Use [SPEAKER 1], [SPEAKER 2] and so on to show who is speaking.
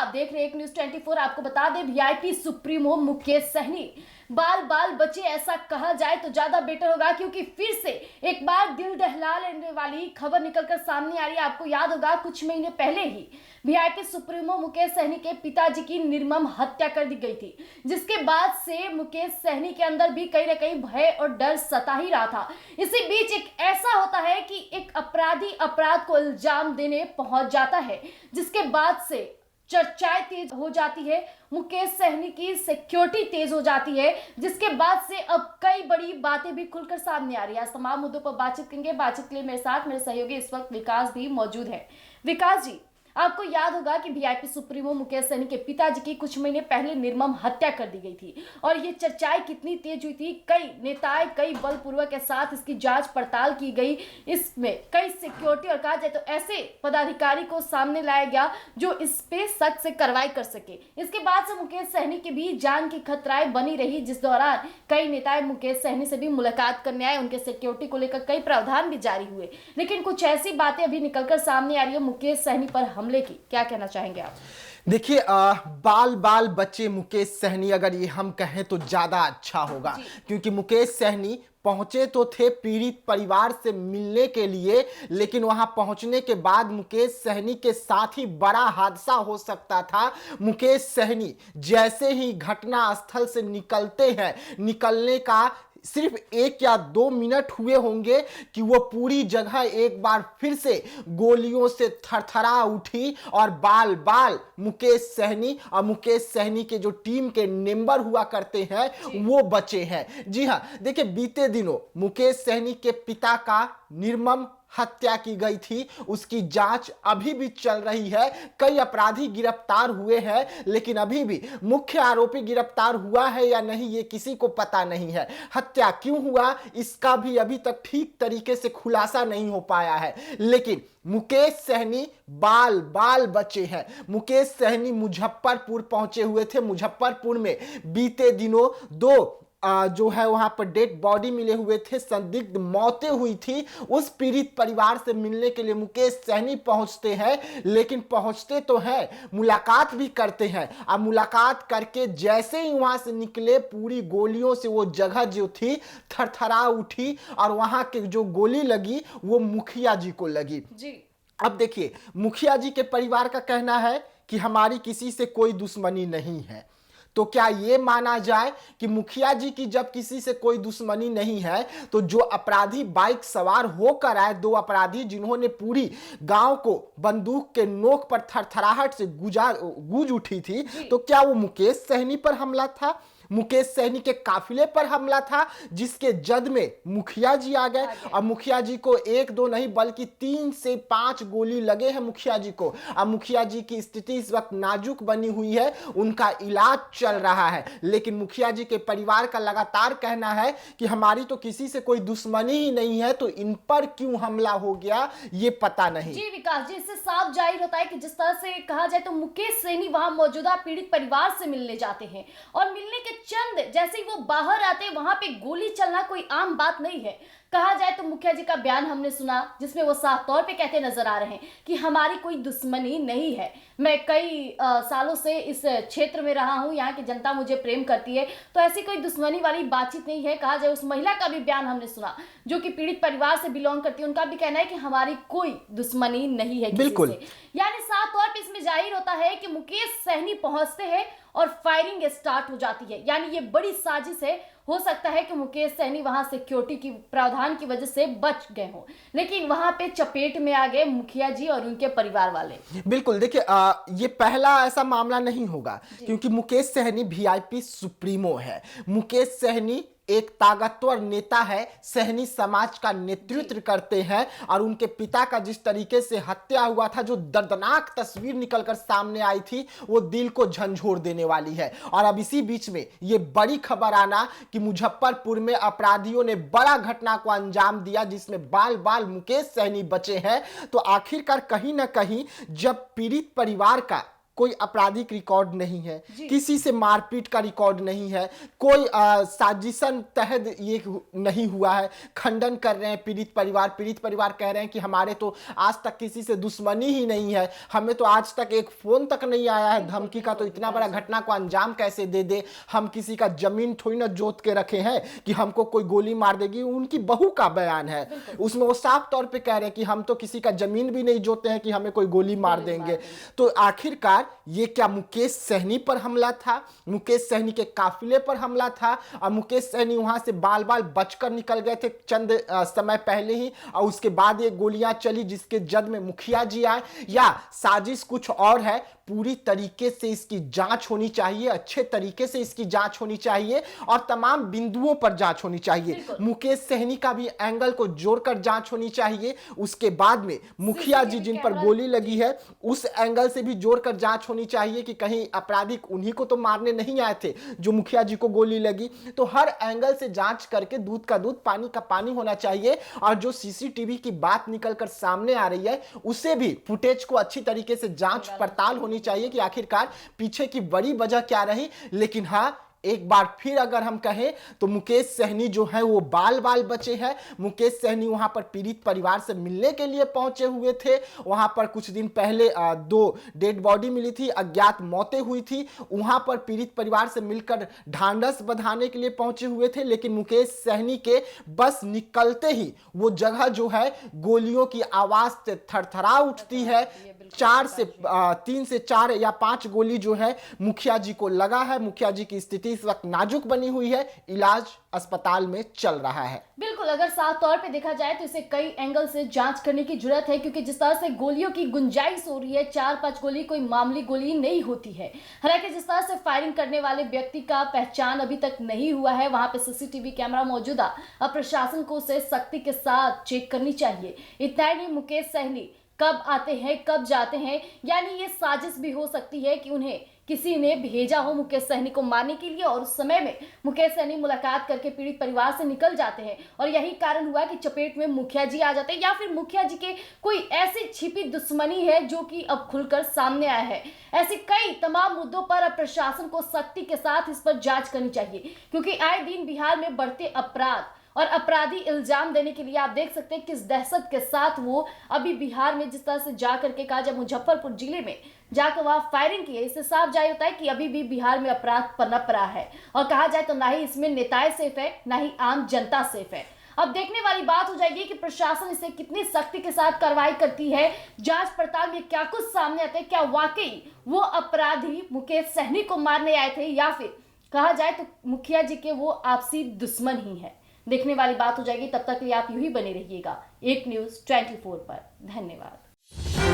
[SPEAKER 1] आप देख रहे हैं एक न्यूज 24। आपको बता दें वीआईपी सुप्रीमो मुकेश सहनी बाल बाल बचे ऐसा कहा जाए तो ज्यादा बेटर होगा, क्योंकि फिर से एक बार दिल दहला लेने वाली खबर निकलकर सामने आ रही है। आपको याद होगा कुछ महीने पहले ही वीआईपी सुप्रीमो मुकेश सहनी के पिताजी की निर्मम हत्या कर दी गई थी, जिसके बाद से मुकेश सहनी के अंदर भी कहीं ना कहीं भय और डर सता ही रहा था। इसी बीच एक ऐसा होता है कि एक अपराधी अपराध को इल्जाम देने पहुंच जाता है, जिसके बाद से चर्चाएं तेज हो जाती है, मुकेश सहनी की सिक्योरिटी तेज हो जाती है, जिसके बाद से अब कई बड़ी बातें भी खुलकर सामने आ रही है। तमाम मुद्दों पर बातचीत करेंगे। बातचीत के लिए मेरे साथ मेरे सहयोगी इस वक्त विकास भी मौजूद है। विकास जी, आपको याद होगा कि वीआईपी सुप्रीमो मुकेश सहनी के पिताजी की कुछ महीने पहले निर्मम हत्या कर दी गई थी और ये चर्चाएं कितनी तेज हुई थी। कई नेताएं कई बलपूर्वक के साथ इसकी जांच पड़ताल की गई, इसमें कई सिक्योरिटी और कहा जाए तो ऐसे पदाधिकारी को सामने लाया गया जो इस पे सख्त से कार्रवाई कर सके। इसके बाद से मुकेश सहनी की भी जान की खतराएं बनी रही, जिस दौरान कई नेताएं मुकेश सहनी से भी मुलाकात करने आए, उनके सिक्योरिटी को लेकर कई प्रावधान भी जारी हुए। लेकिन कुछ ऐसी बातें अभी निकलकर सामने आ रही है मुकेश सहनी पर हमले की, क्या कहना चाहेंगे आप?
[SPEAKER 2] देखिए, बाल बाल बच्चे मुकेश सहनी, अगर ये हम कहें तो ज्यादा अच्छा होगा, क्योंकि मुकेश सहनी पहुंचे तो थे पीड़ित परिवार से मिलने के लिए, लेकिन वहां पहुंचने के बाद मुकेश सहनी के साथ ही बड़ा हादसा हो सकता था। मुकेश सहनी जैसे ही घटना स्थल से निकलते हैं, निकलने का सिर्फ 1 या 2 मिनट हुए होंगे कि वो पूरी जगह एक बार फिर से गोलियों से थरथरा उठी और बाल बाल मुकेश सहनी और मुकेश सहनी के जो टीम के मेंबर हुआ करते हैं वो बचे हैं। जी हाँ, देखिए, बीते दिनों मुकेश सहनी के पिता का निर्मम हत्या की गई थी, उसकी जांच अभी भी चल रही है। कई अपराधी गिरफ्तार हुए हैं, लेकिन अभी भी मुख्य आरोपी गिरफ्तार हुआ है या नहीं ये किसी को पता नहीं है। हत्या क्यों हुआ इसका भी अभी तक ठीक तरीके से खुलासा नहीं हो पाया है। लेकिन मुकेश सहनी बाल बाल बचे हैं। मुकेश सहनी मुजफ्फरपुर पहुंचे हुए थे। मुजफ्फरपुर में बीते दिनों 2 जो है वहां पर डेड बॉडी मिले हुए थे, संदिग्ध मौतें हुई थी। उस पीड़ित परिवार से मिलने के लिए मुकेश सहनी पहुंचते हैं, लेकिन पहुंचते तो हैं, मुलाकात भी करते हैं। अब मुलाकात करके जैसे ही वहां से निकले, पूरी गोलियों से वो जगह जो थी थरथरा उठी और वहां के जो गोली लगी वो मुखिया जी को लगी
[SPEAKER 1] जी।
[SPEAKER 2] अब देखिए, मुखिया जी के परिवार का कहना है कि हमारी किसी से कोई दुश्मनी नहीं है। तो क्या यह माना जाए कि मुखिया जी की जब किसी से कोई दुश्मनी नहीं है, तो जो अपराधी बाइक सवार होकर आए, 2 अपराधी जिन्होंने पूरी गांव को बंदूक के नोक पर थरथराहट से गूंज उठी थी, तो क्या वो मुकेश सहनी पर हमला था? मुकेश सहनी के काफिले पर हमला था, जिसके जद में मुखिया जी आ गए और मुखिया जी को 1-2 नहीं बल्कि 3 से 5 गोली लगे हैं मुखिया जी को। अब मुखिया जी की स्थिति इस वक्त नाजुक बनी हुई है, उनका इलाज चल रहा है। लेकिन मुखिया जी के परिवार का लगातार कहना है कि हमारी तो किसी से कोई दुश्मनी ही नहीं है, तो इन पर क्यों हमला हो गया ये पता नहीं।
[SPEAKER 1] जी विकास जी, इससे साफ जाहिर होता है कि जिस तरह से कहा जाए तो मुकेश सहनी वहां मौजूदा पीड़ित परिवार से मिलने जाते हैं और मिलने के चंद जैसे ही वो बाहर आते वहां पे गोली चलना कोई आम बात नहीं है। कहा जाए तो मुखिया जी का बयान हमने सुना, जिसमें वो साफ तौर पे कहते नजर आ रहे हैं कि हमारी कोई दुश्मनी नहीं है। मैं कई सालों से इस क्षेत्र में रहा हूं, यहाँ की जनता मुझे प्रेम करती है, तो ऐसी कोई दुश्मनी वाली बातचीत नहीं है। कहा जाए उस महिला का भी बयान हमने सुना जो कि पीड़ित परिवार से बिलोंग करती है, उनका भी कहना है कि हमारी कोई दुश्मनी नहीं है किसी से। यानी साफ तौर पर इसमें जाहिर होता है कि मुकेश सहनी पहुंचते हैं और फायरिंग स्टार्ट हो जाती है। यानी ये बड़ी साजिश है। हो सकता है कि मुकेश सहनी वहां सिक्योरिटी की प्रावधान की वजह से बच गए हों, लेकिन वहां पे चपेट में आ गए मुखिया जी और उनके परिवार वाले।
[SPEAKER 2] बिल्कुल, देखिए, ये पहला ऐसा मामला नहीं होगा, क्योंकि मुकेश सहनी वीआईपी सुप्रीमो है। मुकेश सहनी एक ताकतवर नेता है, सहनी समाज का नेतृत्व करते हैं और उनके पिता का जिस तरीके से हत्या हुआ था, जो दर्दनाक तस्वीर निकलकर सामने आई थी, वो दिल को झंझोर देने वाली है। और अब इसी बीच में ये बड़ी खबर आना कि मुजफ्फरपुर में अपराधियों ने बड़ा घटना को अंजाम दिया, जिसमें बाल बाल मुकेश सहनी बचे हैं। तो आखिरकार कहीं ना कहीं जब पीड़ित परिवार का कोई आपराधिक रिकॉर्ड नहीं है, किसी से मारपीट का रिकॉर्ड नहीं है, कोई साजिशन तहत ये नहीं हुआ है। खंडन कर रहे हैं पीड़ित परिवार कह रहे हैं कि हमारे तो आज तक किसी से दुश्मनी ही नहीं है, हमें तो आज तक एक फोन तक नहीं आया है धमकी का, तो इतना बड़ा घटना को अंजाम कैसे दे दे। हम किसी का जमीन थोड़ी ना जोत के रखे हैं कि हमको कोई गोली मार देगी। उनकी बहू का बयान है, उसमें वो साफ तौर पे कह रहे हैं कि हम तो किसी का जमीन भी नहीं जोते हैं कि हमें कोई गोली मार देंगे। तो आखिरकार ये क्या मुकेश सहनी पर हमला था, मुकेश सहनी के काफिले पर हमला था, और मुकेश सहनी वहां से बाल बाल बचकर निकल गए थे चंद समय पहले ही, और उसके बाद ये गोलियां चली जिसके जद में मुखिया जी आए, या साजिश कुछ और है। पूरी तरीके से इसकी जांच होनी चाहिए, अच्छे तरीके से इसकी जांच होनी चाहिए, और तमाम बिंदुओं पर जांच होनी चाहिए। मुकेश सहनी का भी एंगल को जोड़कर जांच होनी चाहिए। उसके बाद में मुखिया जी जिन पर गोली लगी है उस एंगल से भी जोड़कर जांच होनी चाहिए कि कहीं आपराधिक उन्हीं को तो मारने नहीं आए थे जो मुखिया जी को गोली लगी। तो हर एंगल से जांच करके दूध का दूध पानी का पानी होना चाहिए। और जो सीसीटीवी की बात निकलकर सामने आ रही है उसे भी फुटेज को अच्छी तरीके से जांच पड़ताल होनी चाहिए कि आखिरकार पीछे की बड़ी वजह क्या रही। लेकिन हाँ, एक बार फिर अगर हम कहें तो मुकेश सहनी जो है वो बाल बाल बचे हैं। मुकेश सहनी वहां पर पीड़ित परिवार से मिलने के लिए पहुंचे हुए थे। वहां पर कुछ दिन पहले 2 डेड बॉडी मिली थी, अज्ञात मौतें हुई थी, वहां पर पीड़ित परिवार से मिलकर ढांढस बंधाने के लिए पहुंचे हुए थे। लेकिन मुकेश सहनी के बस निकलते ही वो जगह जो है गोलियों की आवाज से थरथरा उठती है। 3 से 4 या 5 गोली जो है मुखिया जी को लगा है। मुखिया जी की स्थिति इस वक्त नाजुक बनी हुई है, इलाज अस्पताल में चल रहा है।
[SPEAKER 1] बिल्कुल, अगर साफ तौर पे देखा जाए तो इसे कई एंगल से जांच करने की जरूरत है, क्योंकि जिस तरह से गोलियों की गुंजाइश हो रही है, 4-5 गोली कोई मामूली गोली नहीं होती है। हालांकि जिस तरह से फायरिंग करने वाले व्यक्ति का पहचान अभी तक नहीं हुआ है, वहां पे सीसीटीवी कैमरा मौजूद है। अब प्रशासन को उसे सख्ती के साथ चेक करनी चाहिए। इतना ही नहीं, मुकेश सहनी कब आते हैं कब जाते हैं, यानी ये साजिश भी हो सकती है कि उन्हें किसी ने भेजा हो मुकेश सहनी को मारने के लिए, और उस समय में मुकेश सहनी मुलाकात करके पीड़ित परिवार से निकल जाते हैं, और यही कारण हुआ कि चपेट में मुखिया जी आ जाते हैं, या फिर मुखिया जी के कोई ऐसी छिपी दुश्मनी है जो कि अब खुलकर सामने आया है। ऐसे कई तमाम मुद्दों पर अब प्रशासन को सख्ती के साथ इस पर जांच करनी चाहिए, क्योंकि आए दिन बिहार में बढ़ते अपराध और अपराधी इल्जाम देने के लिए आप देख सकते हैं किस दहशत के साथ वो अभी बिहार में जिस तरह से जाकर के कहा, जब मुजफ्फरपुर जिले में जाकर वहां फायरिंग की है, इससे साफ जाहिर होता है कि अभी भी बिहार में अपराध पनप रहा है। और कहा जाए तो ना ही इसमें नेताएं सेफ है, ना ही आम जनता सेफ है। अब देखने वाली बात हो जाएगी कि प्रशासन इसे कितनी सख्ती के साथ कार्रवाई करती है। जांच पड़ताल में क्या कुछ सामने आता है, क्या वाकई वो अपराधी मुकेश सहनी को मारने आए थे, या फिर कहा जाए तो मुखिया जी के वो आपसी दुश्मन ही है। देखने वाली बात हो जाएगी। तब तक के लिए आप यूं ही बने रहिएगा एक न्यूज़ 24 पर। धन्यवाद।